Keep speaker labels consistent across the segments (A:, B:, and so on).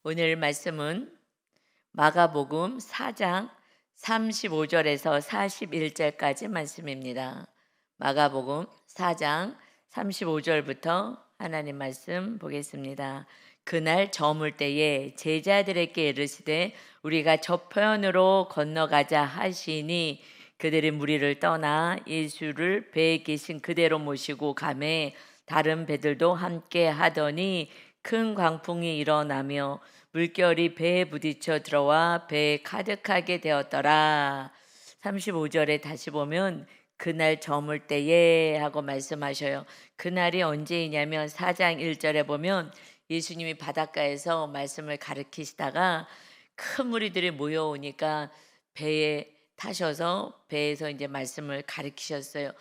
A: 오늘 말씀은 마가복음 4장 35절에서 41절까지 말씀입니다. 마가복음 4장 35절부터 하나님 말씀 보겠습니다. 그날 저물 때에 제자들에게 이르시되 우리가 저편으로 건너가자 하시니 그들이 무리를 떠나 예수를 배에 계신 그대로 모시고 가매 다른 배들도 함께 하더니 큰 광풍이 일어나며 물결이 배에 부딪혀 들어와 배에 가득하게 되었더라. 35절에 다시 보면 그날 저물 때에 하고 말씀하셔요. 그날이 언제이냐면 4장 1절에 보면 예수님이 바닷가에서 말씀을 가르치시다가 큰 무리들이 모여오니까 배에 타셔서 배에서 이제 말씀을 가르치셨어요.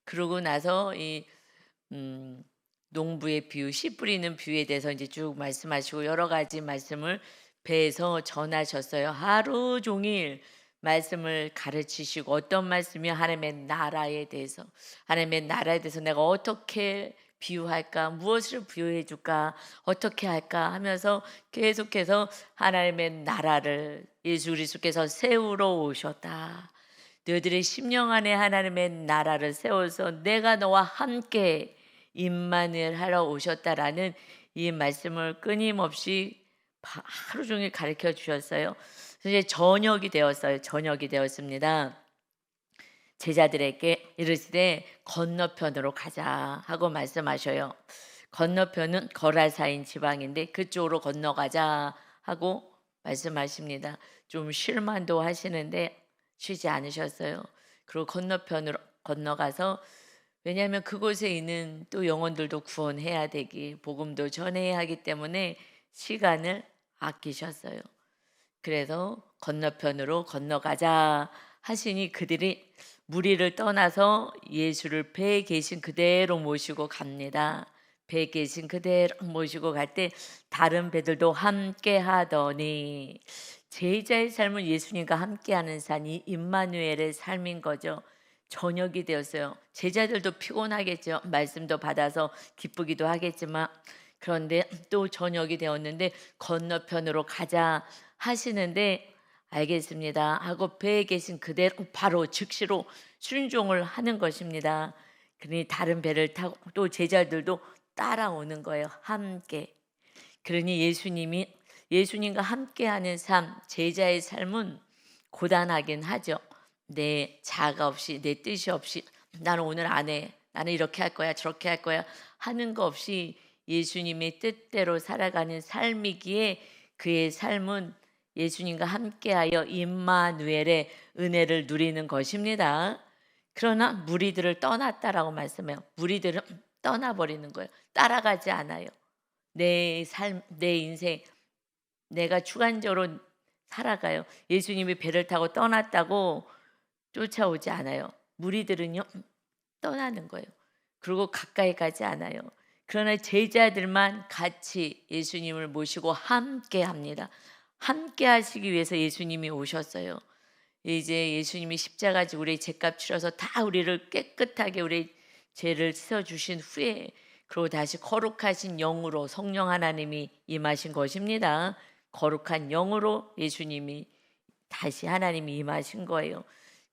A: 그러고 나서 이 농부의 비유, 씨 뿌리는 비유에 대해서 이제 쭉 말씀하시고 여러 가지 말씀을 배에서 전하셨어요. 하루 종일 말씀을 가르치시고 어떤 말씀이 하나님의 나라에 대해서 내가 어떻게 비유할까, 무엇을 비유해 줄까, 어떻게 할까 하면서 계속해서 하나님의 나라를 예수 그리스도께서 세우러 오셨다. 너희들의 심령 안에 하나님의 나라를 세워서 내가 너와 함께 임마누엘 하러 오셨다라는 이 말씀을 끊임없이 하루 종일 가르쳐 주셨어요. 이제 저녁이 되었습니다. 제자들에게 이르시되 건너편으로 가자 하고 말씀하셔요. 건너편은 거라사인 지방인데 그쪽으로 건너가자 하고 말씀하십니다. 좀 쉴만도 하시는데 쉬지 않으셨어요. 그리고 건너편으로 건너가서, 왜냐하면 그곳에 있는 또 영혼들도 구원해야 되기, 복음도 전해야 하기 때문에 시간을 아끼셨어요. 그래서 건너편으로 건너가자 하시니 그들이 무리를 떠나서 예수를 배에 계신 그대로 모시고 갑니다. 배에 계신 그대로 모시고 갈 때 다른 배들도 함께 하더니, 제자의 삶은 예수님과 함께하는 삶이 임마누엘의 삶인 거죠. 저녁이 되었어요. 제자들도 피곤하겠죠. 말씀도 받아서 기쁘기도 하겠지만, 그런데 또 저녁이 되었는데 건너편으로 가자 하시는데 알겠습니다 하고 배에 계신 그대로 바로 즉시로 순종을 하는 것입니다. 그러니 다른 배를 타고 또 제자들도 따라오는 거예요. 함께. 그러니 예수님과 함께하는 삶, 제자의 삶은 고단하긴 하죠. 내 자아가 없이, 내 뜻이 없이, 나는 오늘 안 해, 나는 이렇게 할 거야, 저렇게 할 거야 하는 거 없이 예수님의 뜻대로 살아가는 삶이기에 그의 삶은 예수님과 함께하여 임마누엘의 은혜를 누리는 것입니다. 그러나 무리들을 떠났다라고 말씀해요. 무리들은 떠나버리는 거예요. 따라가지 않아요. 내 삶, 내 인생, 내가 주관적으로 살아가요. 예수님이 배를 타고 떠났다고 쫓아오지 않아요. 무리들은요, 떠나는 거예요. 그리고 가까이 가지 않아요. 그러나 제자들만 같이 예수님을 모시고 함께 합니다. 함께 하시기 위해서 예수님이 오셨어요. 이제 예수님이 십자가 지고 우리 죄값 치러서 다 우리를 깨끗하게 우리 죄를 씻어 주신 후에, 그리고 다시 거룩하신 영으로 성령 하나님이 임하신 것입니다. 거룩한 영으로 예수님이 다시 하나님이 임하신 거예요.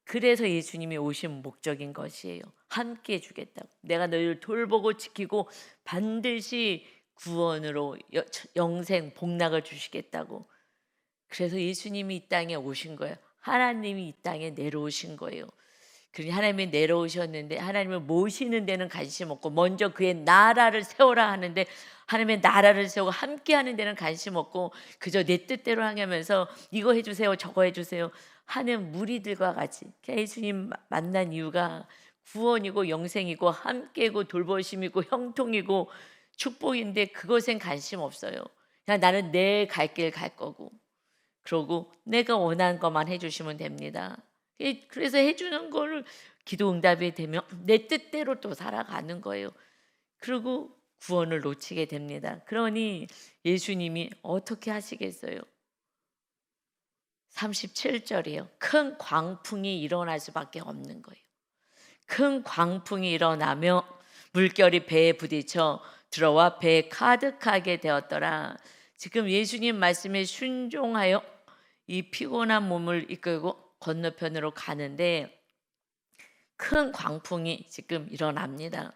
A: 그래서 예수님이 오신 목적인 것이에요. 함께 해주겠다고. 내가 너희를 돌보고 지키고 반드시 구원으로 영생 복락을 주시겠다고. 그래서 예수님이 이 땅에 오신 거예요. 하나님이 이 땅에 내려오신 거예요. 그러니 하나님이 내려오셨는데 하나님을 모시는 데는 관심 없고 먼저 그의 나라를 세우라 하는데 하나님의 나라를 세우고 함께하는 데는 관심 없고 그저 내 뜻대로 하면서 이거 해주세요 저거 해주세요 하는 무리들과 같이. 예수님 만난 이유가 구원이고 영생이고 함께고 돌보심이고 형통이고 축복인데 그것엔 관심 없어요. 그냥 나는 내 갈 길 갈 거고, 그러고 내가 원하는 것만 해주시면 됩니다. 그래서 해주는 거를 기도 응답이 되면 내 뜻대로 또 살아가는 거예요. 그리고 구원을 놓치게 됩니다. 그러니 예수님이 어떻게 하시겠어요? 37절이에요. 큰 광풍이 일어날 수밖에 없는 거예요. 큰 광풍이 일어나며 물결이 배에 부딪혀 들어와 배에 가득하게 되었더라. 지금 예수님 말씀에 순종하여 이 피곤한 몸을 이끌고 건너편으로 가는데 큰 광풍이 지금 일어납니다.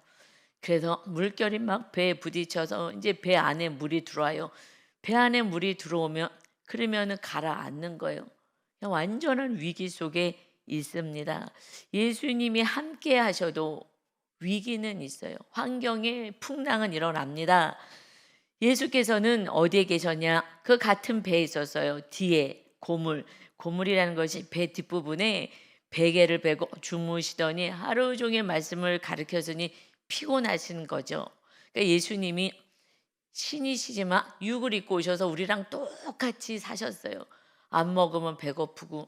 A: 그래서 물결이 막 배에 부딪혀서 이제 배 안에 물이 들어와요. 배 안에 물이 들어오면 그러면은 가라앉는 거예요. 그냥 완전한 위기 속에 있습니다. 예수님이 함께 하셔도 위기는 있어요. 환경에 풍랑은 일어납니다. 예수께서는 어디에 계셨냐? 그 같은 배에 있었어요. 뒤에 고물, 고물이라는 것이 배 뒷부분에 베개를 베고 주무시더니 하루 종일 말씀을 가르쳐주니 피곤하신 거죠. 그러니까 예수님이 신이시지만 육을 입고 오셔서 우리랑 똑같이 사셨어요. 안 먹으면 배고프고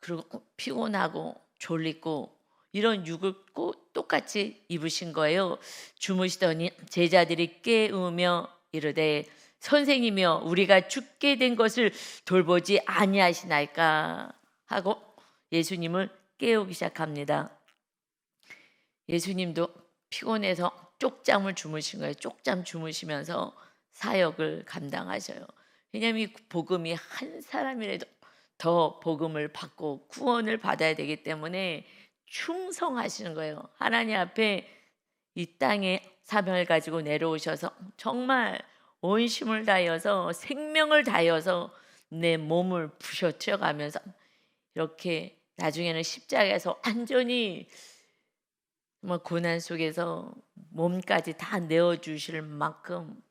A: 그리고 피곤하고 졸리고 이런 육을 꼭 똑같이 입으신 거예요. 주무시더니 제자들이 깨우며 이르되 선생이며 우리가 죽게 된 것을 돌보지 아니하시나이까 하고 예수님을 깨우기 시작합니다. 예수님도 피곤해서 쪽잠을 주무신 거예요. 쪽잠 주무시면서 사역을 감당하셔요. 왜냐하면 이 복음이 한 사람이라도 더 복음을 받고 구원을 받아야 되기 때문에 충성하시는 거예요. 하나님 앞에 이 땅에 사명을 가지고 내려오셔서 정말 온 힘을 다하여서 생명을 다하여서 내 몸을 부셔뜨려 가면서 이렇게 나중에는 십자가에서 완전히 정말 고난 속에서 몸까지 다 내어주실 만큼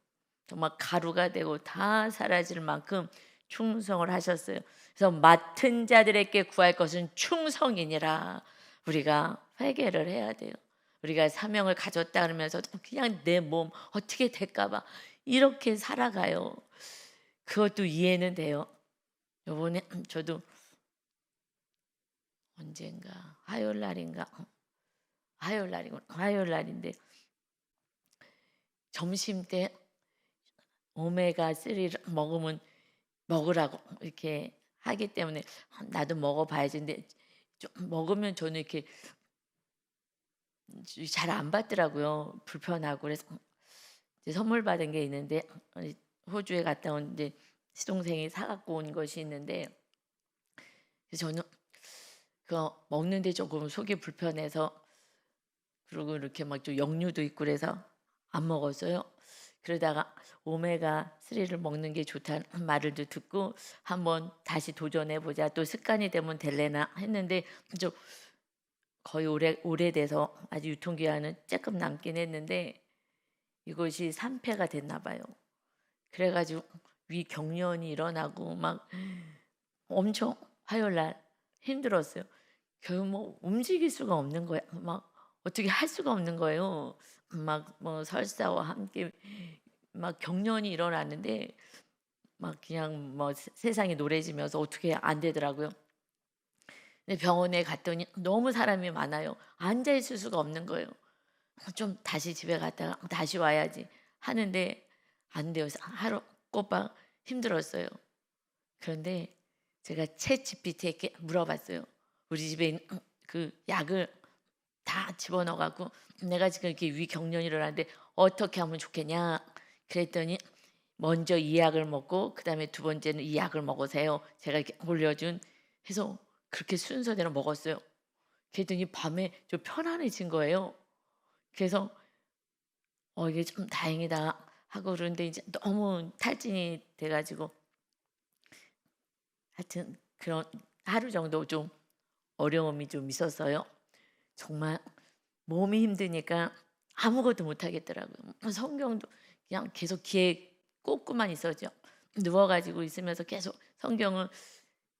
A: 정말 가루가 되고 다 사라질 만큼 충성을 하셨어요. 그래서 맡은 자들에게 구할 것은 충성이니라. 우리가 회개를 해야 돼요. 우리가 사명을 가졌다 그러면서 그냥 내 몸 어떻게 될까 봐 이렇게 살아가요. 그것도 이해는 돼요. 요번에 저도 언젠가 화요일 날인가 화요일 날인데 점심 때 오메가 3를 먹으라고 이렇게 하기 때문에 나도 먹어봐야지. 근데 좀 먹으면 저는 이렇게 잘 안 받더라고요. 불편하고 그래서 이제 선물 받은 게 있는데 호주에 갔다 온데 시동생이 사갖고 온 것이 있는데 그래서 저는 그거 먹는데 조금 속이 불편해서 그리고 이렇게 막 좀 역류도 있고 그래서 안 먹었어요. 그러다가 오메가 3를 먹는 게 좋다는 말을 듣고 한번 다시 도전해 보자. 또 습관이 되면 될래나 했는데 좀 거의 오래돼서 아직 유통기한은 조금 남긴 했는데 이것이 3패가 됐나 봐요. 그래가지고 위경련이 일어나고 막 엄청 화요일 날 힘들었어요. 결국 뭐 움직일 수가 없는 거야. 막 어떻게 할 수가 없는 거예요. 막 뭐 설사와 함께 막 경련이 일어났는데 막 그냥 뭐 세상이 노래지면서 어떻게 안 되더라고요. 근데 병원에 갔더니 너무 사람이 많아요. 앉아 있을 수가 없는 거예요. 좀 다시 집에 갔다가 다시 와야지 하는데 안 돼요. 하루 꼬박 힘들었어요. 그런데 제가 챗 GPT에게 물어봤어요. 우리 집에 있는 그 약을 다 집어넣어 갖고 내가 지금 이렇게 위경련이 일어나는데 어떻게 하면 좋겠냐 그랬더니 먼저 이 약을 먹고 그다음에 두 번째는 이 약을 먹으세요. 제가 이렇게 올려준 해서 그렇게 순서대로 먹었어요. 그랬더니 밤에 좀 편안해진 거예요. 그래서 이게 좀 다행이다 하고 그러는데 이제 너무 탈진이 돼가지고 하여튼 그런 하루 정도 좀 어려움이 좀 있었어요. 정말 몸이 힘드니까 아무것도 못 하겠더라고요. 성경도 그냥 계속 귀에 꽂고만 있었죠. 누워가지고 있으면서 계속 성경을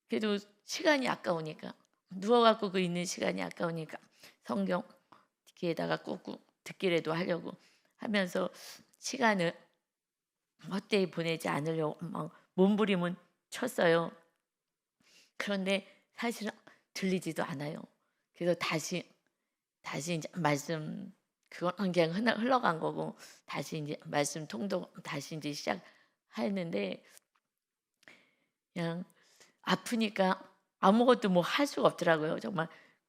A: 그래도 시간이 아까우니까 누워갖고 그 있는 시간이 아까우니까 성경 귀에다가 꽂고 듣기라도 하려고 하면서 시간을 헛되이 보내지 않으려고 막 몸부림은 쳤어요. 그런데 사실은 들리지도 않아요. 그래서 다시 이제 말씀 그건 그냥 흘러간 거고 다시 이제 말씀 통독 다시 이제 시작했는데 그냥 아프니까 아무것도 뭐 할 수가 없더라고요. 정말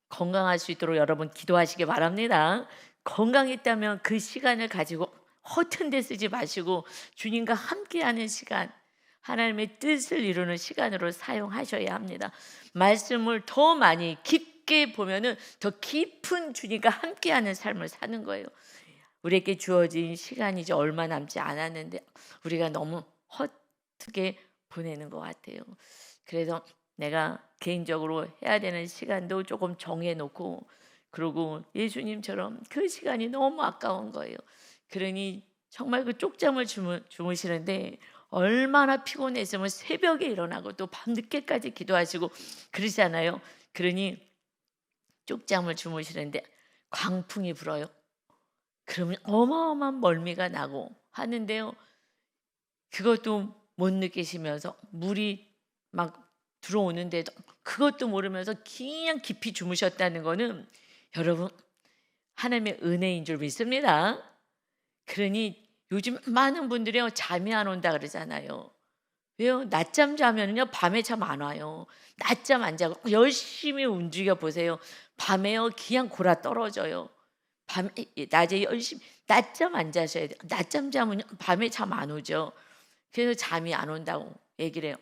A: 건강할 수 있도록 여러분 기도하시기 바랍니다. 건강했다면 그 시간을 가지고 허튼 데 쓰지 마시고 주님과 함께하는 시간, 하나님의 뜻을 이루는 시간으로 사용하셔야 합니다. 말씀을 더 많이 깊게 보면은 더 깊은 주님과 함께하는 삶을 사는 거예요. 우리에게 주어진 시간이 이제 얼마 남지 않았는데 우리가 너무 허투게 보내는 것 같아요. 그래서 내가 개인적으로 해야 되는 시간도 조금 정해놓고, 그리고 예수님처럼 그 시간이 너무 아까운 거예요. 그러니 정말 그 쪽잠을 주무시는데 얼마나 피곤했으면 새벽에 일어나고 또 밤늦게까지 기도하시고 그러잖아요. 그러니 쪽잠을 주무시는데 광풍이 불어요. 그러면 어마어마한 멀미가 나고 하는데요. 그것도 못 느끼시면서 물이 막 들어오는데도 그것도 모르면서 그냥 깊이 주무셨다는 거는 여러분 하나님의 은혜인 줄 믿습니다. 그러니 요즘 많은 분들이요 잠이 안 온다 그러잖아요. 왜요? 낮잠 자면요 밤에 잠 안 와요. 낮잠 안 자고 열심히 움직여 보세요. 밤에요 그냥 골아 떨어져요. 밤에 낮에 열심히 낮잠 안 자셔야 돼요. 낮잠 자면 밤에 잠 안 오죠. 그래서 잠이 안 온다고 얘기를 해요.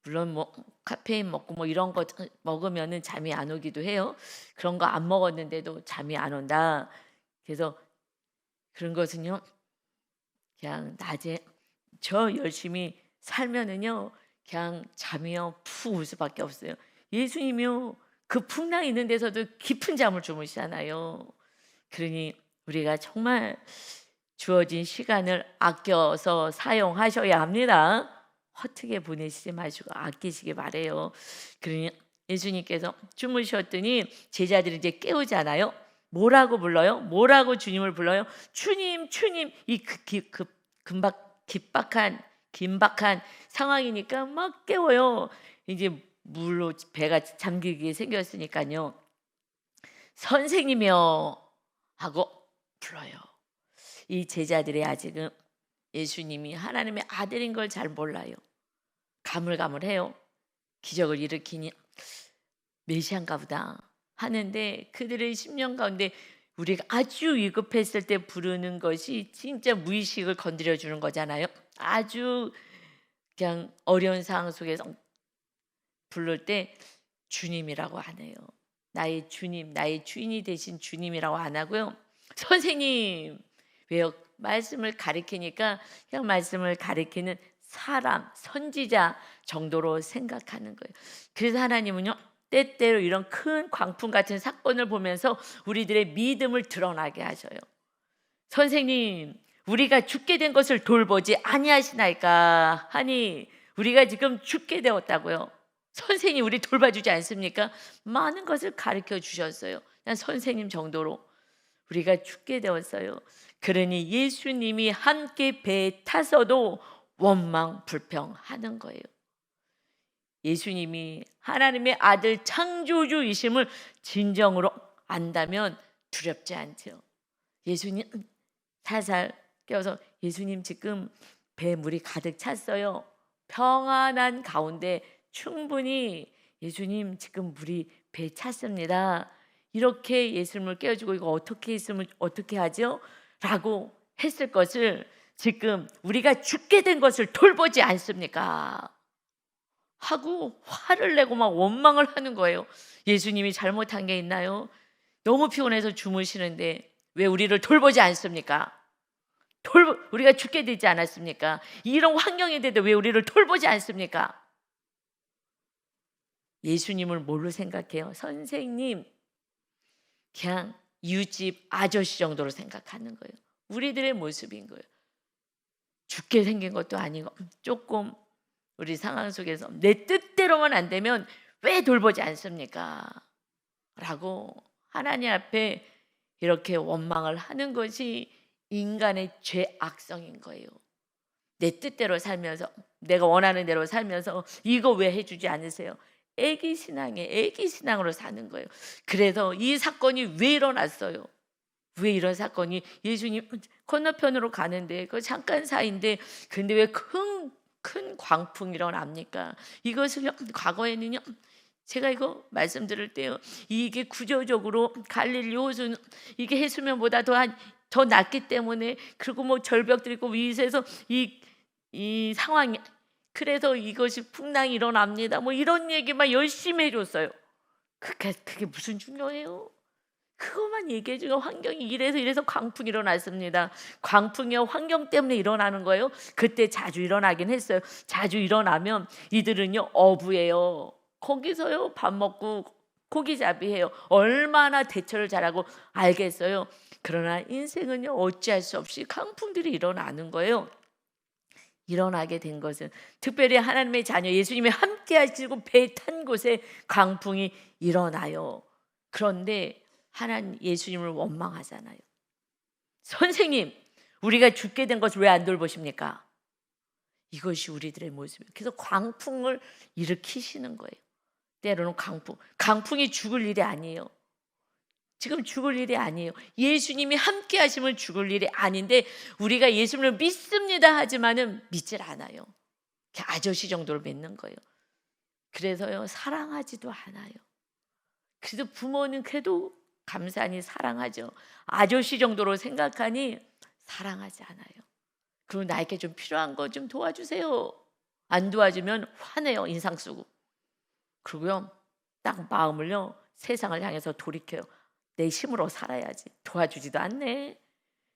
A: 물론 뭐 카페인 먹고 뭐 이런 거 먹으면은 잠이 안 오기도 해요. 그런 거 안 먹었는데도 잠이 안 온다. 그래서 그런 것은요 그냥 낮에 저 열심히 살면은요 그냥 잠이요 푹 올 수밖에 없어요. 예수님이요 그 풍랑 있는 데서도 깊은 잠을 주무시잖아요. 그러니 우리가 정말 주어진 시간을 아껴서 사용하셔야 합니다. 허투게 보내시지 마시고 아끼시기 바래요. 그러니 예수님께서 주무셨더니 제자들이 이제 깨우잖아요. 뭐라고 불러요? 뭐라고 주님을 불러요? 주님, 주님. 이 긴박한 상황이니까 막 깨워요. 이제 물로 배가 잠기게 생겼으니까요. 선생님이요 하고 불러요. 이 제자들이 아직은 예수님이 하나님의 아들인 걸 잘 몰라요. 가물가물해요. 기적을 일으키니 메시아인가 보다 하는데 그들의 심령 가운데 우리가 아주 위급했을 때 부르는 것이 진짜 무의식을 건드려 주는 거잖아요. 아주 그냥 어려운 상황 속에서 부를 때 주님이라고 안 해요. 나의 주님, 나의 주인이 되신 주님이라고 안 하고요. 선생님, 왜요? 말씀을 가리키니까 그냥 말씀을 가리키는 사람, 선지자 정도로 생각하는 거예요. 그래서 하나님은요, 때때로 이런 큰 광풍 같은 사건을 보면서 우리들의 믿음을 드러나게 하셔요. 선생님, 우리가 죽게 된 것을 돌보지 아니하시나이까 하니 우리가 지금 죽게 되었다고요. 선생님 우리 돌봐주지 않습니까? 많은 것을 가르쳐 주셨어요. 그냥 선생님 정도로 우리가 죽게 되었어요. 그러니 예수님이 함께 배에 타서도 원망 불평하는 거예요. 예수님이 하나님의 아들 창조주이심을 진정으로 안다면 두렵지 않죠. 예수님 살살 깨워서 예수님 지금 배에 물이 가득 찼어요. 평안한 가운데 충분히 예수님 지금 물이 배에 찼습니다. 이렇게 예수님을 깨워주고 이거 어떻게 있으면 어떻게 하죠? 라고 했을 것을 지금 우리가 죽게 된 것을 돌보지 않습니까? 하고 화를 내고 막 원망을 하는 거예요. 예수님이 잘못한 게 있나요? 너무 피곤해서 주무시는데 왜 우리를 돌보지 않습니까? 우리가 죽게 되지 않았습니까? 이런 환경인데도 왜 우리를 돌보지 않습니까? 예수님을 뭘로 생각해요? 선생님, 그냥 이웃집 아저씨 정도로 생각하는 거예요. 우리들의 모습인 거예요. 죽게 생긴 것도 아니고 조금 우리 상황 속에서 내 뜻대로만 안 되면 왜 돌보지 않습니까? 라고 하나님 앞에 이렇게 원망을 하는 것이 인간의 죄악성인 거예요. 내 뜻대로 살면서 내가 원하는 대로 살면서 이거 왜 해주지 않으세요? 애기 신앙으로 사는 거예요. 그래서 이 사건이 왜 일어났어요? 왜 이런 사건이 예수님 건너편으로 가는데 그 잠깐 사이인데 근데 왜 큰 광풍이 일어납니까? 이것을 과거에는요 제가 이거 말씀드릴 때요 이게 구조적으로 갈릴리 호수는 이게 해수면보다 더 한 더 낫기 때문에, 그리고 뭐 절벽들이 있고 위에서 이 상황이, 그래서 이것이 풍랑이 일어납니다. 뭐 이런 얘기만 열심히 해줬어요. 그게 무슨 중요해요? 그것만 얘기해주고 환경이 이래서 광풍이 일어났습니다. 광풍이 환경 때문에 일어나는 거예요. 그때 자주 일어나긴 했어요. 자주 일어나면 이들은요 어부예요. 거기서요 밥 먹고 고기잡이해요. 얼마나 대처를 잘하고 알겠어요. 그러나 인생은요 어찌할 수 없이 강풍들이 일어나는 거예요. 일어나게 된 것은 특별히 하나님의 자녀 예수님이 함께 하시고 배 탄 곳에 강풍이 일어나요. 그런데 하나님 예수님을 원망하잖아요. 선생님, 우리가 죽게 된 것을 왜 안 돌보십니까? 이것이 우리들의 모습이에요. 그래서 광풍을 일으키시는 거예요. 때로는 강풍이 죽을 일이 아니에요. 지금 죽을 일이 아니에요. 예수님이 함께 하시면 죽을 일이 아닌데 우리가 예수님을 믿습니다 하지만은 믿질 않아요. 아저씨 정도로 믿는 거예요. 그래서요 사랑하지도 않아요. 그래서 부모는 그래도 감사하니 사랑하죠. 아저씨 정도로 생각하니 사랑하지 않아요. 그리고 나에게 좀 필요한 거 좀 도와주세요. 안 도와주면 화내요. 인상 쓰고. 그리고요 딱 마음을요 세상을 향해서 돌이켜요. 내 힘으로 살아야지. 도와주지도 않네.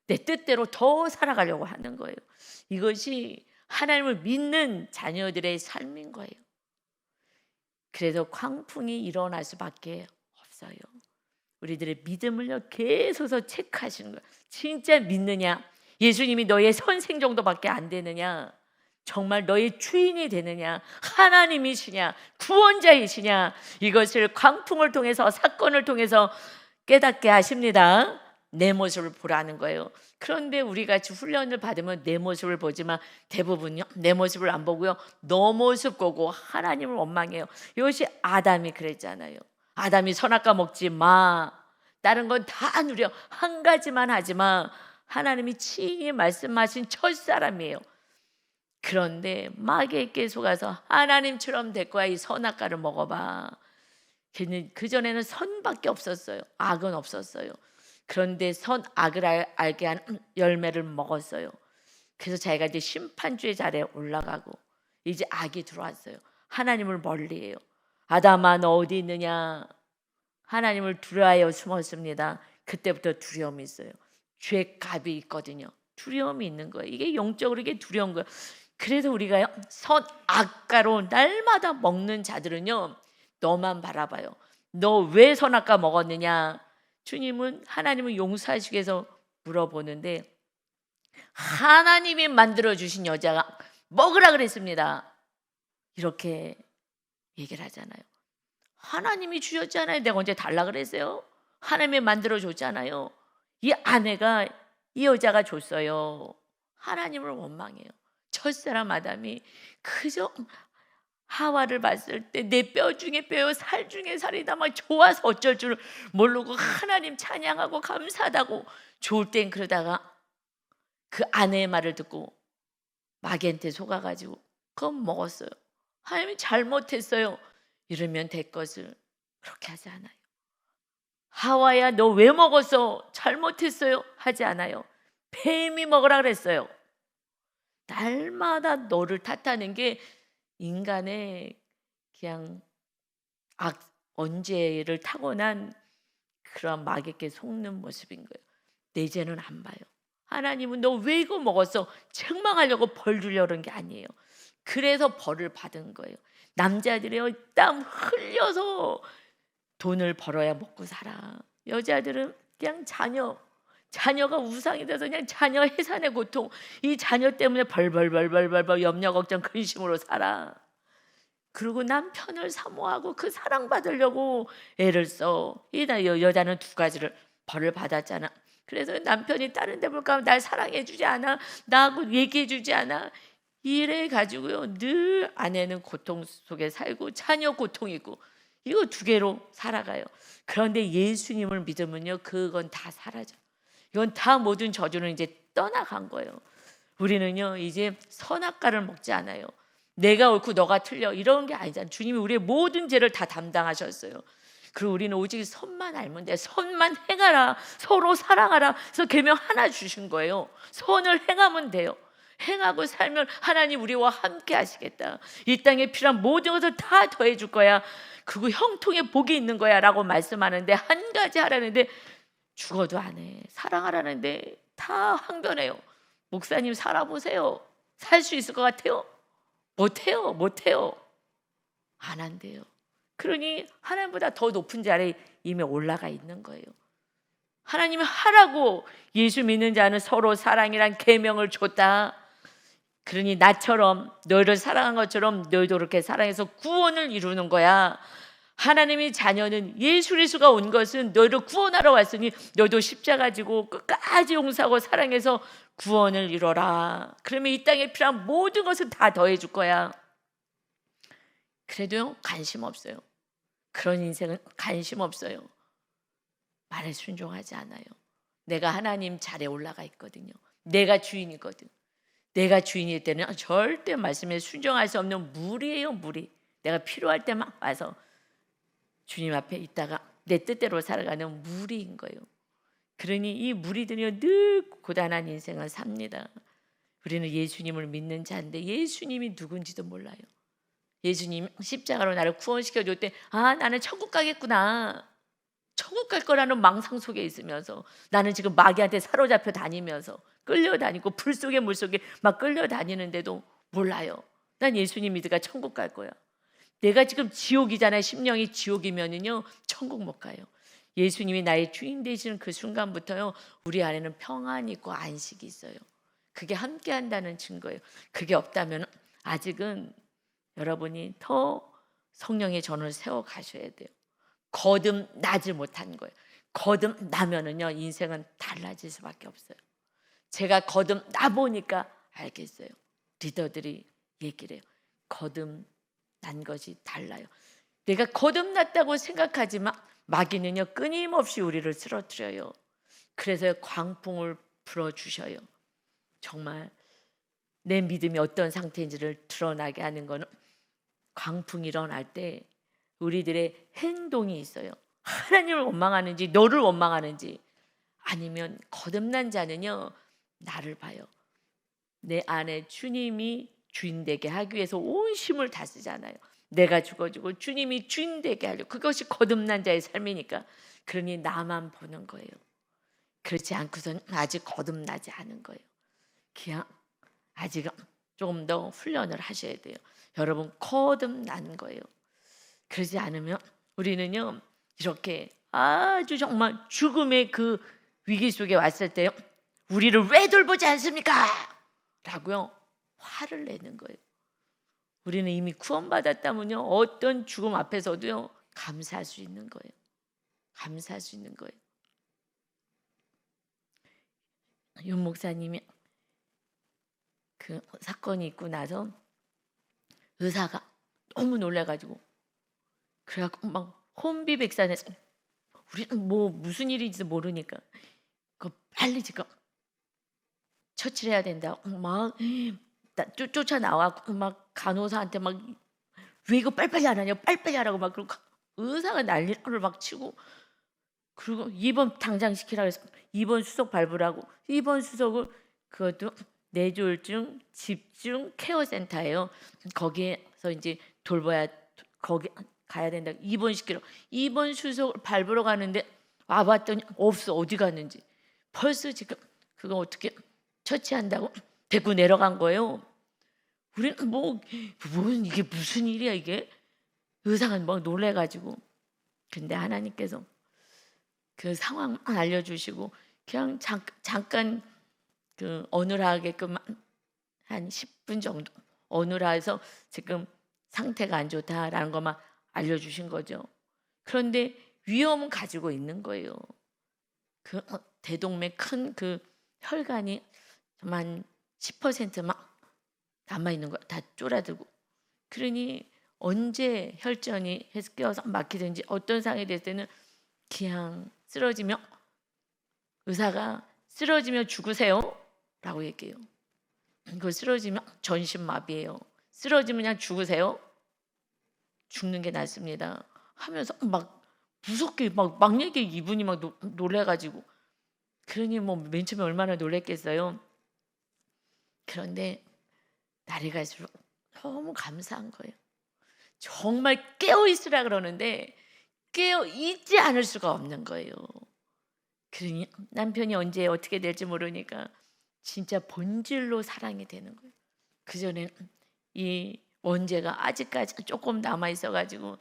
A: 내 뜻대로 더 살아가려고 하는 거예요. 이것이 하나님을 믿는 자녀들의 삶인 거예요. 그래서 광풍이 일어날 수밖에 없어요. 우리들의 믿음을요 계속해서 체크하시는 거예요. 진짜 믿느냐? 예수님이 너의 선생 정도밖에 안 되느냐? 정말 너의 주인이 되느냐? 하나님이시냐? 구원자이시냐? 이것을 광풍을 통해서 사건을 통해서 깨닫게 하십니다. 내 모습을 보라는 거예요. 그런데 우리 같이 훈련을 받으면 내 모습을 보지만 대부분요 내 모습을 안 보고요 너 모습 보고 하나님을 원망해요. 이것이 아담이 그랬잖아요. 아담이 선악과 먹지 마. 다른 건 다 누려. 한 가지만 하지 마. 하나님이 친히 말씀하신 첫사람이에요. 그런데 마귀에게 속아서 하나님처럼 될 거야. 이 선악과를 먹어봐. 그전에는 선밖에 없었어요. 악은 없었어요. 그런데 선악을 알게 한 열매를 먹었어요. 그래서 자기가 이제 심판주의 자리에 올라가고 이제 악이 들어왔어요. 하나님을 멀리해요. 아담아 너 어디 있느냐? 하나님을 두려워하여 숨었습니다. 그때부터 두려움이 있어요. 죄값이 있거든요. 두려움이 있는 거예요. 이게 영적으로 이게 두려운 거예요. 그래서 우리가 선악과로 날마다 먹는 자들은요 너만 바라봐요. 너 왜 선악과 먹었느냐? 주님은 하나님은 용서하시기 위해서 물어보는데 하나님이 만들어주신 여자가 먹으라 그랬습니다. 이렇게 얘기를 하잖아요. 하나님이 주셨잖아요. 내가 언제 달라 그랬어요? 하나님이 만들어줬잖아요. 이 아내가 이 여자가 줬어요. 하나님을 원망해요. 첫사람 아담이 그저 하와를 봤을 때 내 뼈 중에 뼈요 살 중에 살이다 막 좋아서 어쩔 줄 모르고 하나님 찬양하고 감사하다고 좋을 땐 그러다가 그 아내의 말을 듣고 마귀한테 속아가지고 그건 먹었어요. 하나님이 잘못했어요. 이러면 될 것을 그렇게 하지 않아요. 하와야 너 왜 먹었어? 잘못했어요? 하지 않아요. 뱀이 먹으라 그랬어요. 날마다 너를 탓하는 게 인간의 그냥 언제를 타고난 그런 마귀에게 속는 모습인 거예요. 내 죄는 안 봐요. 하나님은 너 왜 이거 먹었어? 책망하려고 벌 주려고 그런 게 아니에요. 그래서 벌을 받은 거예요. 남자들이요 땀 흘려서 돈을 벌어야 먹고 살아. 여자들은 그냥 자녀가 우상이 돼서 그냥 자녀 해산의 고통, 이 자녀 때문에 벌벌 염려 걱정 근심으로 살아. 그리고 남편을 사모하고 그 사랑받으려고 애를 써. 이 여자는 두 가지를 벌을 받았잖아. 그래서 남편이 다른 데 볼까 날 사랑해 주지 않아, 나하고 얘기해 주지 않아. 이래 가지고요 늘 아내는 고통 속에 살고 자녀 고통이고 이거 두 개로 살아가요. 그런데 예수님을 믿으면요 그건 다 사라져. 이건 다 모든 저주는 이제 떠나간 거예요. 우리는요 이제 선악과를 먹지 않아요. 내가 옳고 너가 틀려 이런 게 아니잖아요. 주님이 우리의 모든 죄를 다 담당하셨어요. 그리고 우리는 오직 선만 알면 돼. 선만 행하라. 서로 사랑하라. 그래서 계명 하나 주신 거예요. 선을 행하면 돼요. 행하고 살면 하나님 우리와 함께 하시겠다. 이 땅에 필요한 모든 것을 다 더해 줄 거야. 그리고 형통에 복이 있는 거야 라고 말씀하는데, 한 가지 하라는데 죽어도 안 해. 사랑하라는데 다 항변해요. 목사님 살아보세요. 살 수 있을 것 같아요? 못해요. 못해요. 안 한대요. 그러니 하나님보다 더 높은 자리에 이미 올라가 있는 거예요. 하나님이 하라고 예수 믿는 자는 서로 사랑이란 계명을 줬다. 그러니 나처럼 너희를 사랑한 것처럼 너희도 그렇게 사랑해서 구원을 이루는 거야. 하나님의 자녀는 예수 그리스도가 온 것은 너희를 구원하러 왔으니 너희도 십자가 지고 끝까지 용서하고 사랑해서 구원을 이뤄라. 그러면 이 땅에 필요한 모든 것을 다 더해 줄 거야. 그래도요, 관심 없어요. 그런 인생은 관심 없어요. 말에 순종하지 않아요. 내가 하나님 자리에 올라가 있거든요. 내가 주인이거든. 내가 주인일 때는 절대 말씀에 순종할 수 없는 무리예요, 무리. 내가 필요할 때만 와서 주님 앞에 있다가 내 뜻대로 살아가는 무리인 거예요. 그러니 이 무리들이 늘 고단한 인생을 삽니다. 우리는 예수님을 믿는 자인데 예수님이 누군지도 몰라요. 예수님 십자가로 나를 구원시켜 줄 때 나는 천국 가겠구나. 천국 갈 거라는 망상 속에 있으면서 나는 지금 마귀한테 사로잡혀 다니면서 끌려다니고 불 속에 물 속에 막 끌려다니는데도 몰라요. 난 예수님 믿으니까 천국 갈 거야. 내가 지금 지옥이잖아요. 심령이 지옥이면은요 천국 못 가요. 예수님이 나의 주인 되시는 그 순간부터요 우리 안에는 평안이 있고 안식이 있어요. 그게 함께 한다는 증거예요. 그게 없다면 아직은 여러분이 더 성령의 전을 세워 가셔야 돼요. 거듭나지 못한 거예요. 거듭나면은요 인생은 달라질 수밖에 없어요. 제가 거듭나 보니까 알겠어요. 리더들이 얘기를 해요. 거듭난 것이 달라요. 내가 거듭났다고 생각하지만 마귀는요 끊임없이 우리를 쓰러뜨려요. 그래서 광풍을 불어주셔요. 정말 내 믿음이 어떤 상태인지를 드러나게 하는 거는 광풍이 일어날 때 우리들의 행동이 있어요. 하나님을 원망하는지 너를 원망하는지. 아니면 거듭난 자는요 나를 봐요. 내 안에 주님이 주인 되게 하기 위해서 온 힘을 다 쓰잖아요. 내가 죽어지고 주님이 주인 되게 하려. 그것이 거듭난 자의 삶이니까. 그러니 나만 보는 거예요. 그렇지 않고서는 아직 거듭나지 않은 거예요. 그냥 아직 조금 더 훈련을 하셔야 돼요. 여러분 거듭난 거예요. 그러지 않으면 우리는요 이렇게 아주 정말 죽음의 그 위기 속에 왔을 때요 우리를 왜 돌보지 않습니까? 라고요 화를 내는 거예요. 우리는 이미 구원받았다면요 어떤 죽음 앞에서도요 감사할 수 있는 거예요. 감사할 수 있는 거예요. 윤 목사님이 그 사건이 있고 나서 의사가 너무 놀라가지고 그래갖고 막 혼비백산해서 우리는 뭐 무슨 일인지 모르니까 그 빨리 지금 처치를 해야 된다고 막 쫓아 나와고 막 간호사한테 막 왜 이거 빨리빨리 안 하냐 빨리빨리 하라고 막 그러고 의사가 난리를 막 치고 그리고 입원 당장 시키라고 해서 입원 수속 밟으라고 입원 수속을 그것도 뇌졸중 집중 케어 센터예요. 거기에서 이제 돌봐야 거기 가야 된다. 입원시키러 입원 수속을 밟으러 가는데 와봤더니 없어. 어디 갔는지 벌써 지금 그거 어떻게 처치한다고 데리고 내려간 거예요. 우리는 뭐 이게 무슨 일이야 이게. 의사가 막 놀래가지고 근데 하나님께서 그 상황 알려주시고 그냥 잠깐 그 어눌하게끔 한 10분 정도 어눌해서 지금 상태가 안 좋다라는 것만 알려주신 거죠. 그런데 위험은 가지고 있는 거예요. 그 대동맥 큰 그 혈관이 한 10%만 남아 있는 거 다 쫄아들고 그러니 언제 혈전이 해서 끼어서 막히든지 어떤 상황이 됐을 때는 그냥 쓰러지면 의사가 쓰러지면 죽으세요 라고 얘기해요. 그 쓰러지면 전신마비예요. 쓰러지면 그냥 죽으세요. 죽는 게 낫습니다 하면서 막 무섭게 막 얘기해. 이분이 막 놀래 가지고. 그러니 뭐 맨 처음에 얼마나 놀랐겠어요. 그런데 날이 갈수록 너무 감사한 거예요. 정말 깨어 있으라 그러는데 깨어 있지 않을 수가 없는 거예요. 그러니 남편이 언제 어떻게 될지 모르니까 진짜 본질로 사랑이 되는 거예요. 그전엔 이 원죄가 아직까지 조금 남아 있어 가지고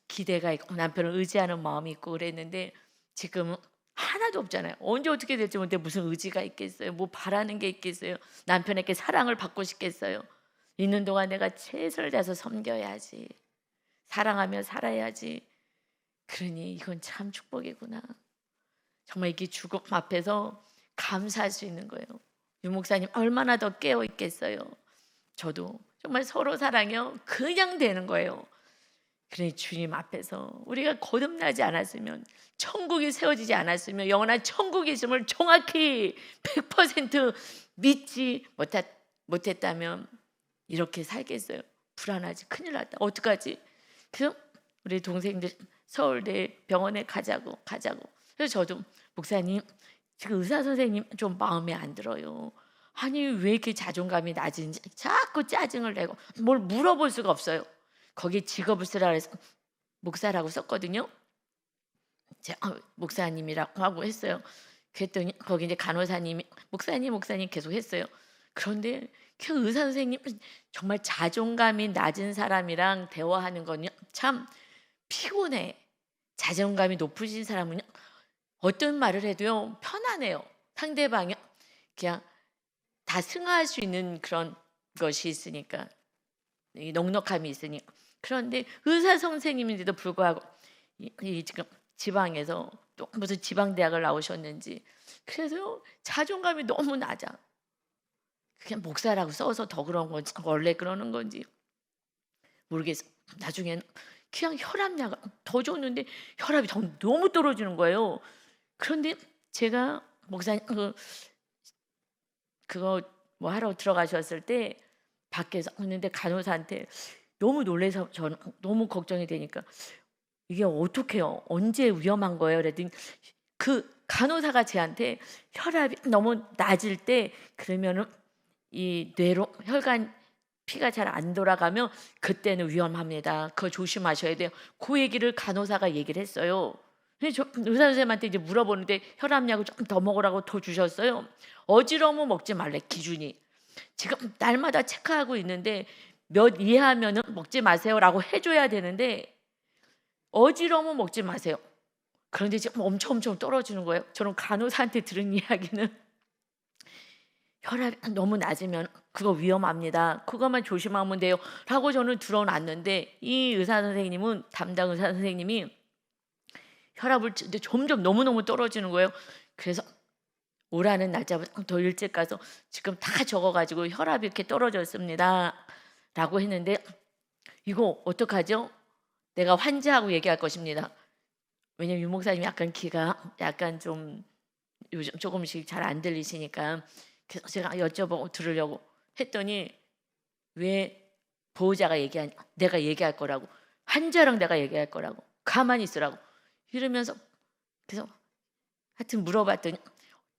A: 기대가 있고 남편을 의지하는 마음이 있고 그랬는데 지금은 하나도 없잖아요. 언제 어떻게 될지 모르는데 무슨 의지가 있겠어요. 뭐 바라는 게 있겠어요. 남편에게 사랑을 받고 싶겠어요. 있는 동안 내가 최선을 다해서 섬겨야지. 사랑하며 살아야지. 그러니 이건 참 축복이구나. 정말 이게 죽음 앞에서 감사할 수 있는 거예요. 유 목사님 얼마나 더 깨어 있겠어요. 저도 정말 서로 사랑해요. 그냥 되는 거예요. 그러니 주님 앞에서 우리가 거듭나지 않았으면, 천국이 세워지지 않았으면, 영원한 천국이 있음을 정확히 100% 믿지 못했다면 이렇게 살겠어요? 불안하지. 큰일 났다. 어떡하지? 그래서 우리 동생들 서울대 병원에 가자고. 그래서 저도 목사님 지금 의사 선생님 좀 마음에 안 들어요. 아니 왜 이렇게 자존감이 낮은지 자꾸 짜증을 내고 뭘 물어볼 수가 없어요. 거기 직업을 쓰라 그래서 목사라고 썼거든요. 제가 목사님이라고 하고 했어요. 그랬더니 거기 이제 간호사님이 목사님 계속 했어요. 그런데 그 의사 선생님 정말 자존감이 낮은 사람이랑 대화하는 건요 참 피곤해. 자존감이 높으신 사람은요 어떤 말을 해도요 편안해요. 상대방이 그냥 다 승화할 수 있는 그런 것이 있으니까, 이 넉넉함이 있으니. 그런데 의사 선생님인데도 불구하고 이 지금 지방에서 또 무슨 지방 대학을 나오셨는지 그래서 자존감이 너무 낮아. 그냥 목사라고 써서 더 그런 건지 원래 그러는 건지 모르겠어. 나중에는 그냥 혈압약을 더 줬는데 혈압이 너무 떨어지는 거예요. 그런데 제가 목사님 그거 뭐 하러 들어가셨을 때 밖에서 했는데 간호사한테 너무 놀라서 저는 너무 걱정이 되니까 이게 어떡해요? 언제 위험한 거예요? 그랬더니 그 간호사가 저한테 혈압이 너무 낮을 때 그러면은 이 뇌로 혈관 피가 잘 안 돌아가면 그때는 위험합니다. 그거 조심하셔야 돼요. 그 얘기를 간호사가 얘기를 했어요. 그래서 저 의사 선생님한테 이제 물어보는데 혈압약을 조금 더 먹으라고 더 주셨어요. 어지러우면 먹지 말래 기준이. 지금 날마다 체크하고 있는데 몇 이하면은 먹지 마세요라고 해줘야 되는데 어지러우면 먹지 마세요. 그런데 지금 엄청 떨어지는 거예요. 저는 간호사한테 들은 이야기는 혈압이 너무 낮으면 그거 위험합니다. 그것만 조심하면 돼요. 라고 저는 들어놨는데 이 의사 선생님은 담당 의사 선생님이 혈압을 점점 너무너무 떨어지는 거예요. 그래서 오라는 날짜보다 더 일찍 가서 지금 다 적어가지고 혈압이 이렇게 떨어졌습니다. 라고 했는데 이거 어떡하죠? 내가 환자하고 얘기할 것입니다. 왜냐면 유 목사님이 약간 귀가 약간 좀 요즘 조금씩 잘 안 들리시니까 그래서 제가 여쭤보고 들으려고 했더니 왜 보호자가 내가 얘기할 거라고, 환자랑 내가 얘기할 거라고, 가만히 있으라고 이러면서 그래서 하여튼 물어봤더니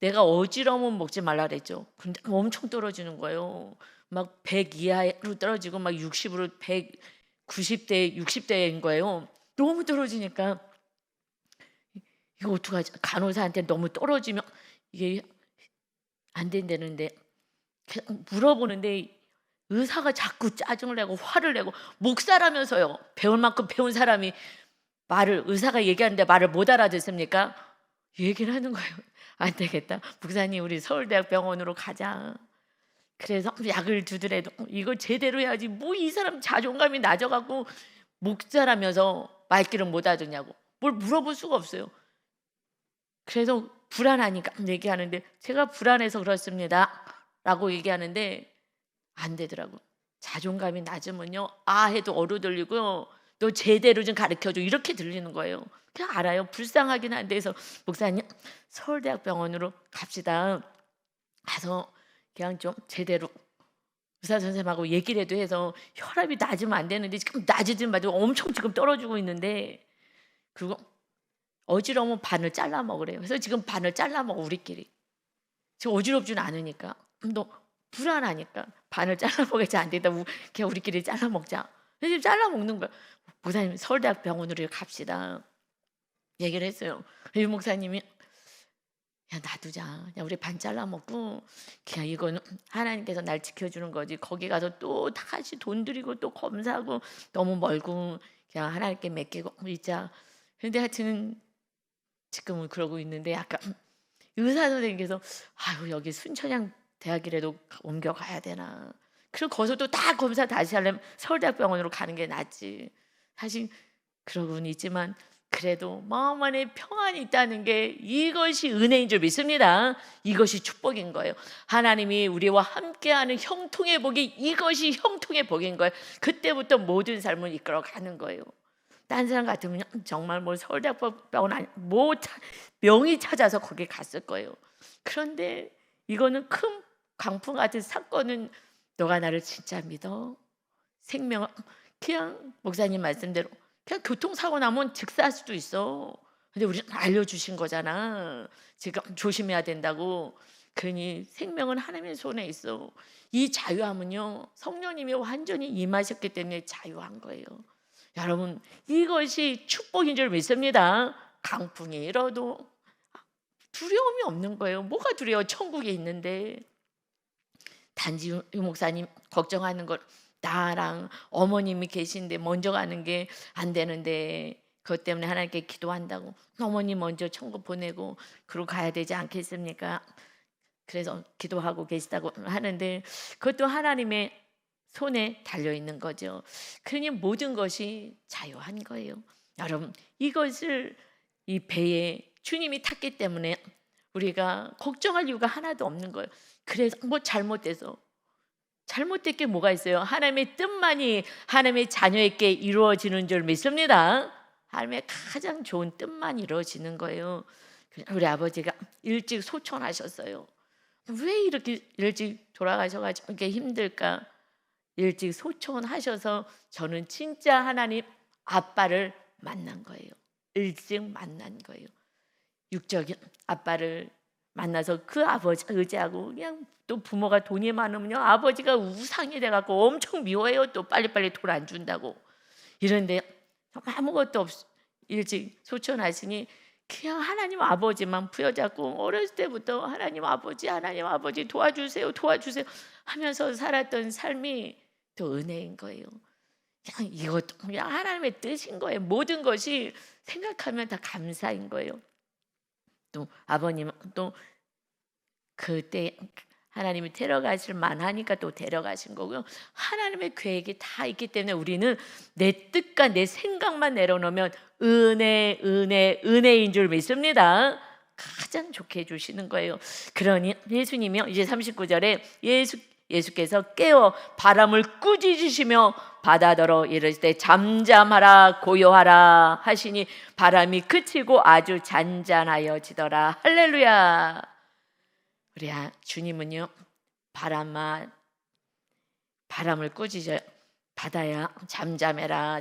A: 내가 어지러우면 먹지 말라 그랬죠. 근데 엄청 떨어지는 거예요. 막 100 이하로 떨어지고 막 60으로 100, 90대, 60대인 거예요. 너무 떨어지니까 이거 어떡하지? 간호사한테 너무 떨어지면 이게 안 된다는데 물어보는데 의사가 자꾸 짜증을 내고 화를 내고, 목사라면서요. 배울 만큼 배운 사람이 의사가 얘기하는데 말을 못 알아듣습니까? 얘기를 하는 거예요. 안 되겠다. 목사님 우리 서울대학 병원으로 가자. 그래서 약을 주더라도 이거 제대로 해야지. 뭐 이 사람 자존감이 낮아갖고 목사라면서 말귀를 못 알아듣냐고. 뭘 물어볼 수가 없어요. 그래서 불안하니까 얘기하는데 제가 불안해서 그렇습니다. 라고 얘기하는데 안 되더라고. 자존감이 낮으면요. 아 해도 어루 들리고 너 제대로 좀 가르쳐줘. 이렇게 들리는 거예요. 그냥 알아요. 불쌍하긴 한데 그래서 목사님 서울대학 병원으로 갑시다. 가서 그냥 좀 제대로 의사 선생님하고 얘기라도 해서 혈압이 낮으면 안 되는데 지금 낮이든 말도 엄청 지금 떨어지고 있는데 그리고 어지러우면 반을 잘라 먹으래요. 그래서 지금 반을 잘라 먹어 우리끼리. 지금 어지럽지는 않으니까. 너 불안하니까 반을 잘라 먹어야지 안 되겠다. 그냥 우리끼리 잘라 먹자. 그래서 지금 잘라 먹는 거야. 목사님 서울대학병원으로 갑시다. 얘기를 했어요. 유 목사님이 야 놔두자. 야 우리 반 잘라 먹고 그냥 이거는 하나님께서 날 지켜주는 거지. 거기 가서 또 다시 돈 들이고 또 검사하고 너무 멀고 그냥 하나님께 맡기고 있자. 근데 하여튼 지금은 그러고 있는데 약간 의사 선생님께서 아유 여기 순천향 대학이라도 옮겨가야 되나. 그리고 거기서 또 다 검사 다시 하려면 서울대학병원으로 가는 게 낫지. 사실 그러고는 있지만 그래도 마음 안에 평안이 있다는 게 이것이 은혜인 줄 믿습니다. 이것이 축복인 거예요. 하나님이 우리와 함께하는 형통의 복이 이것이 형통의 복인 거예요. 그때부터 모든 삶을 이끌어가는 거예요. 딴 사람 같으면 정말 뭐 서울대학병원 아니 뭐 명의 찾아서 거기 갔을 거예요. 그런데 이거는 큰 강풍 같은 사건은 너가 나를 진짜 믿어? 생명을 그냥 목사님 말씀대로 그냥 교통사고 나면 즉사할 수도 있어. 근데 우리는 알려주신 거잖아. 지금 조심해야 된다고. 그러니 생명은 하나님의 손에 있어. 이 자유함은요 성령님이 완전히 임하셨기 때문에 자유한 거예요. 여러분 이것이 축복인 줄 믿습니다. 강풍이 일어도 두려움이 없는 거예요. 뭐가 두려워? 천국에 있는데. 단지 유 목사님 걱정하는 걸 나랑 어머님이 계신데 먼저 가는 게 안 되는데 그것 때문에 하나님께 기도한다고 어머님 먼저 천국 보내고 그러고 가야 되지 않겠습니까? 그래서 기도하고 계시다고 하는데 그것도 하나님의 손에 달려 있는 거죠. 그러니 모든 것이 자유한 거예요. 여러분 이것을 이 배에 주님이 탔기 때문에 우리가 걱정할 이유가 하나도 없는 거예요. 그래서 뭐 잘못된 게 뭐가 있어요? 하나님의 뜻만이 하나님의 자녀에게 이루어지는 줄 믿습니다. 하나님의 가장 좋은 뜻만 이루어지는 거예요. 우리 아버지가 일찍 소천하셨어요. 왜 이렇게 일찍 돌아가셔가지고 이렇게 힘들까? 일찍 소천하셔서 저는 진짜 하나님 아빠를 만난 거예요. 일찍 만난 거예요. 육적인 아빠를 만나서 그 아버지 의지하고 그냥 또 부모가 돈이 많으면요 아버지가 우상이 돼갖고 엄청 미워해요. 또 빨리빨리 돈 안 준다고. 이런데 아무것도 없 일찍 소천하시니 그냥 하나님 아버지만 부여잡고 어렸을 때부터 하나님 아버지 도와주세요 하면서 살았던 삶이 또 은혜인 거예요. 그냥 이것도 그냥 하나님의 뜻인 거예요. 모든 것이 생각하면 다 감사인 거예요. 또 아버님은 또 그때 하나님이 데려가실 만하니까 또 데려가신 거고요. 하나님의 계획이 다 있기 때문에 우리는 내 뜻과 내 생각만 내려놓으면 은혜인 줄 믿습니다. 가장 좋게 해주시는 거예요. 그러니 예수님이요 이제 39절에 예수께서 깨어 바람을 꾸짖으시며 바다더러 이르실 때 잠잠하라 고요하라 하시니 바람이 그치고 아주 잔잔하여지더라. 할렐루야. 우리 주님은요 바람을 꾸짖어요. 바다야 잠잠해라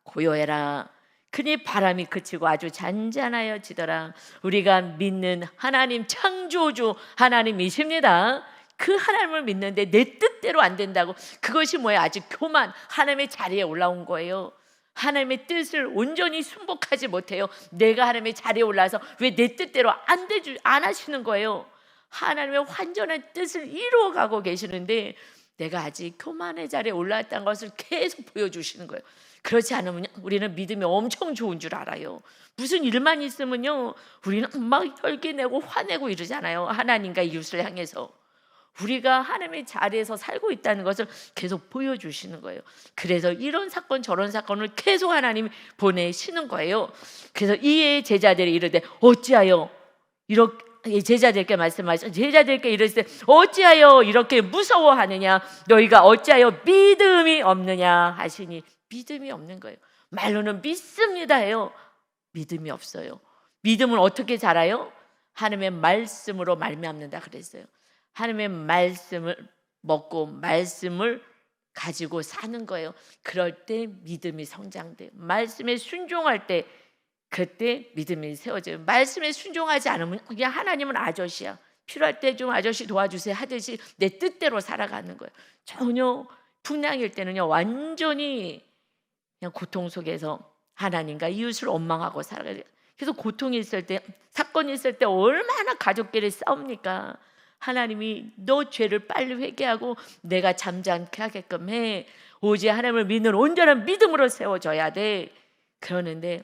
A: 고요해라. 그니 바람이 그치고 아주 잔잔하여지더라. 우리가 믿는 하나님 창조주 하나님이십니다. 그 하나님을 믿는데 내 뜻대로 안 된다고. 그것이 뭐예요? 아직 교만 하나님의 자리에 올라온 거예요. 하나님의 뜻을 온전히 순복하지 못해요. 내가 하나님의 자리에 올라서 왜 내 뜻대로 안 하시는 거예요? 하나님의 완전한 뜻을 이루어가고 계시는데 내가 아직 교만의 자리에 올라왔다는 것을 계속 보여주시는 거예요. 그렇지 않으면 우리는 믿음이 엄청 좋은 줄 알아요. 무슨 일만 있으면요 우리는 막 혈기내고 화내고 이러잖아요. 하나님과 이웃을 향해서. 우리가 하나님의 자리에서 살고 있다는 것을 계속 보여주시는 거예요. 그래서 이런 사건 저런 사건을 계속 하나님이 보내시는 거예요. 그래서 이에 제자들이 이르되 어찌하여 이렇게 제자들께 말씀하시죠. 제자들께 이르시되 어찌하여 이렇게 무서워하느냐 너희가 어찌하여 믿음이 없느냐 하시니 믿음이 없는 거예요. 말로는 믿습니다 해요. 믿음이 없어요. 믿음은 어떻게 자라요? 하나님의 말씀으로 말미암는다 그랬어요. 하나님의 말씀을 먹고 말씀을 가지고 사는 거예요. 그럴 때 믿음이 성장돼요. 말씀에 순종할 때 그때 믿음이 세워져요. 말씀에 순종하지 않으면 그냥 하나님은 아저씨야. 필요할 때 좀 아저씨 도와주세요 하듯이 내 뜻대로 살아가는 거예요. 전혀 풍랑일 때는요 완전히 그냥 고통 속에서 하나님과 이웃을 원망하고 살아가야 돼요. 그래서 고통이 있을 때, 사건이 있을 때 얼마나 가족끼리 싸웁니까? 하나님이 너 죄를 빨리 회개하고 내가 잠잠케 하게끔 해. 오직 하나님을 믿는 온전한 믿음으로 세워져야 돼. 그러는데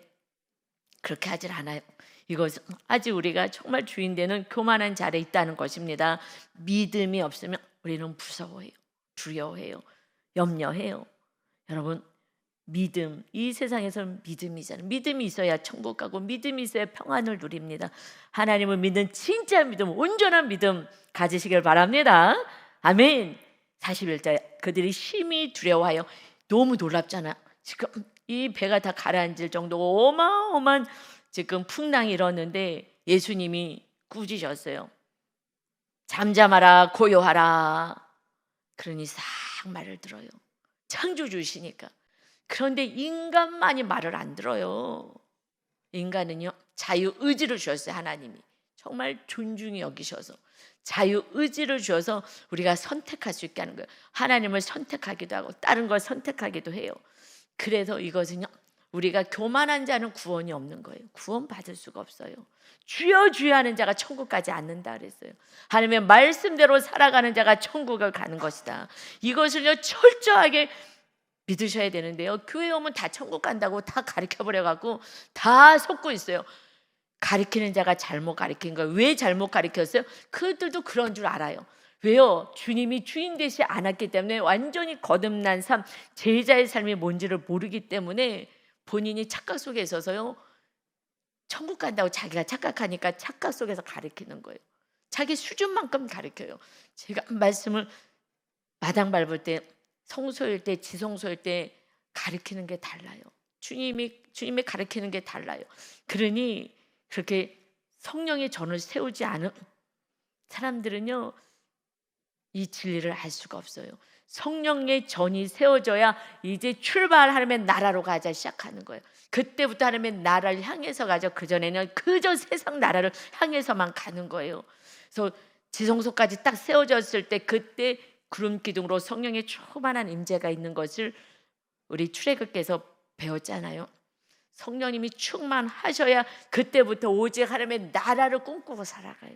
A: 그렇게 하질 않아요. 이것은 아직 우리가 정말 주인 되는 교만한 자리에 있다는 것입니다. 믿음이 없으면 우리는 무서워해요. 두려워해요. 염려해요. 여러분, 믿음, 이 세상에서는 믿음이잖아요. 믿음이 있어야 천국 가고 믿음이 있어야 평안을 누립니다. 하나님을 믿는 진짜 믿음, 온전한 믿음 가지시길 바랍니다. 아멘. 41절, 그들이 심히 두려워하여. 너무 놀랍잖아요. 지금 이 배가 다 가라앉을 정도로 어마어마한 지금 풍랑이 일었는데 예수님이 꾸짖으셨어요. 잠잠하라, 고요하라. 그러니 싹 말을 들어요. 창조주시니까. 그런데 인간만이 말을 안 들어요. 인간은요 자유의지를 주셨어요. 하나님이 정말 존중히 여기셔서 자유의지를 주셔서 우리가 선택할 수 있게 하는 거예요. 하나님을 선택하기도 하고 다른 걸 선택하기도 해요. 그래서 이것은요 우리가 교만한 자는 구원이 없는 거예요. 구원 받을 수가 없어요. 주여 주여 하는 자가 천국 가지 않는다 그랬어요. 하나님의 말씀대로 살아가는 자가 천국을 가는 것이다. 이것을요 철저하게 믿으셔야 되는데요. 교회 오면 다 천국 간다고 다 가르쳐버려갖고 다 속고 있어요. 가르치는 자가 잘못 가르친 거예요. 왜 잘못 가르쳤어요? 그들도 그런 줄 알아요. 왜요? 주님이 주인 되시 않았기 때문에 완전히 거듭난 삶, 제자의 삶이 뭔지를 모르기 때문에 본인이 착각 속에 있어서요. 천국 간다고 자기가 착각하니까 착각 속에서 가르치는 거예요. 자기 수준만큼 가르쳐요. 제가 말씀을 마당 밟을 때 성소일 때 지성소일 때 가르치는 게 달라요. 주님이 가르치는 게 달라요. 그러니 그렇게 성령의 전을 세우지 않은 사람들은요 이 진리를 알 수가 없어요. 성령의 전이 세워져야 이제 출발 하나님의 나라로 가자 시작하는 거예요. 그때부터 하나님의 나라를 향해서 가죠. 그전에는 그저 세상 나라를 향해서만 가는 거예요. 그래서 지성소까지 딱 세워졌을 때 그때 구름 기둥으로 성령의 충만한 임재가 있는 것을 우리 출애굽께서 배웠잖아요. 성령님이 충만하셔야 그때부터 오직 하나님의 나라를 꿈꾸고 살아가요.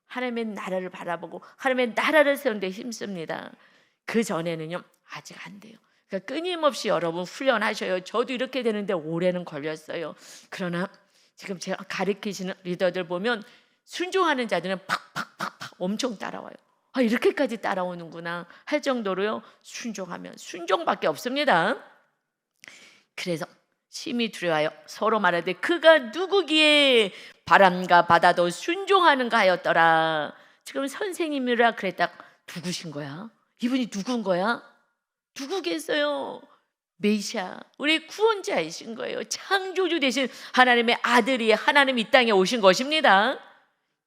A: 하나님의 나라를 바라보고 하나님의 나라를 세우는 데 힘씁니다. 그 전에는요 아직 안 돼요. 그러니까 끊임없이 여러분 훈련하셔요. 저도 이렇게 되는데 오래는 걸렸어요. 그러나 지금 제가 가르치시는 리더들 보면 순종하는 자들은 팍팍팍팍 엄청 따라와요. 아, 이렇게까지 따라오는구나 할 정도로요 순종하면 순종밖에 없습니다. 그래서 심히 두려워하여 서로 말하되 그가 누구기에 바람과 바다도 순종하는가 하였더라. 지금 선생님이라 그랬다. 누구신 거야? 이분이 누군 거야? 누구겠어요? 메시아, 우리 구원자이신 거예요. 창조주 되신 하나님의 아들이 하나님 이 땅에 오신 것입니다.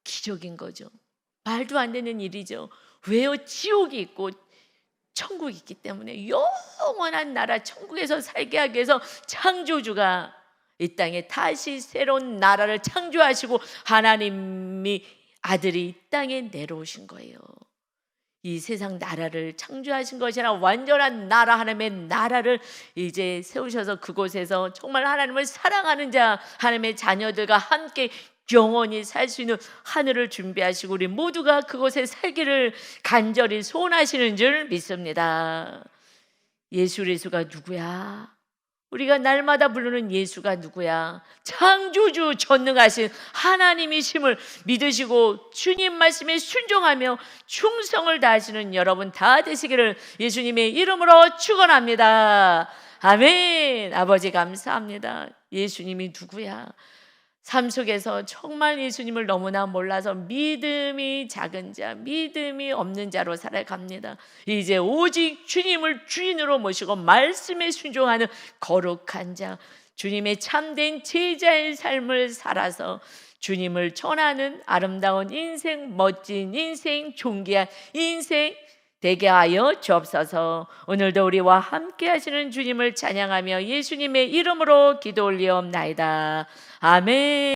A: 기적인 거죠. 말도 안 되는 일이죠. 왜요? 지옥이 있고 천국이 있기 때문에 영원한 나라 천국에서 살게 하기 위해서 창조주가 이 땅에 다시 새로운 나라를 창조하시고 하나님이 아들이 이 땅에 내려오신 거예요. 이 세상 나라를 창조하신 것이 아니라 완전한 나라, 하나님의 나라를 이제 세우셔서 그곳에서 정말 하나님을 사랑하는 자, 하나님의 자녀들과 함께 영원히 살 수 있는 하늘을 준비하시고 우리 모두가 그곳에 살기를 간절히 소원하시는 줄 믿습니다. 예수 그리스도가 누구야? 우리가 날마다 부르는 예수가 누구야? 창조주 전능하신 하나님이심을 믿으시고 주님 말씀에 순종하며 충성을 다하시는 여러분 다 되시기를 예수님의 이름으로 축원합니다. 아멘. 아버지 감사합니다. 예수님이 누구야? 삶 속에서 정말 예수님을 너무나 몰라서 믿음이 작은 자, 믿음이 없는 자로 살아갑니다. 이제 오직 주님을 주인으로 모시고 말씀에 순종하는 거룩한 자, 주님의 참된 제자의 삶을 살아서 주님을 전하는 아름다운 인생, 멋진 인생, 존귀한 인생 되게 하여 주옵소서. 오늘도 우리와 함께 하시는 주님을 찬양하며 예수님의 이름으로 기도 올리옵나이다. 아멘.